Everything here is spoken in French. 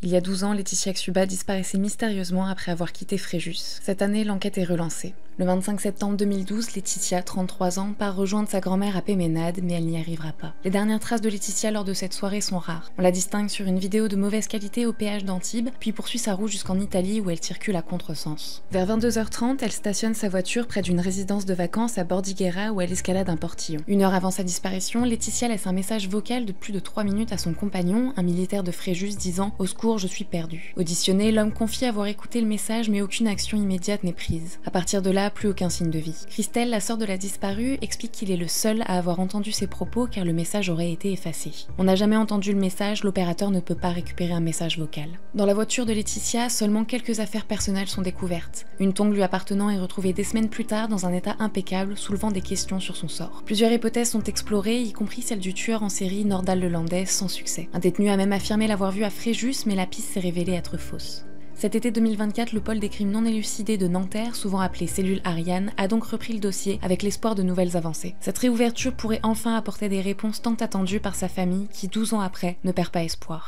Il y a 12 ans, Laetitia Xuba disparaissait mystérieusement après avoir quitté Fréjus. Cette année, l'enquête est relancée. Le 25 septembre 2012, Laetitia, 33 ans, part rejoindre sa grand-mère à Péménade, mais elle n'y arrivera pas. Les dernières traces de Laetitia lors de cette soirée sont rares. On la distingue sur une vidéo de mauvaise qualité au péage d'Antibes, puis poursuit sa route jusqu'en Italie où elle circule à contresens. Vers 22h30, elle stationne sa voiture près d'une résidence de vacances à Bordighera où elle escalade un portillon. Une heure avant sa disparition, Laetitia laisse un message vocal de plus de 3 minutes à son compagnon, un militaire de Fréjus, disant « Au secours, je suis perdu ». Auditionné, l'homme confie avoir écouté le message mais aucune action immédiate n'est prise. À partir de là, plus aucun signe de vie. Christelle, la sœur de la disparue, explique qu'il est le seul à avoir entendu ses propos car le message aurait été effacé. On n'a jamais entendu le message, l'opérateur ne peut pas récupérer un message vocal. Dans la voiture de Laetitia, seulement quelques affaires personnelles sont découvertes. Une tongue lui appartenant est retrouvée des semaines plus tard dans un état impeccable, soulevant des questions sur son sort. Plusieurs hypothèses sont explorées, y compris celle du tueur en série Nordal Lelandais, sans succès. Un détenu a même affirmé l'avoir vu à Fréjus, mais la piste s'est révélée être fausse. Cet été 2024, le pôle des crimes non élucidés de Nanterre, souvent appelé cellule Ariane, a donc repris le dossier avec l'espoir de nouvelles avancées. Cette réouverture pourrait enfin apporter des réponses tant attendues par sa famille qui, 12 ans après, ne perd pas espoir.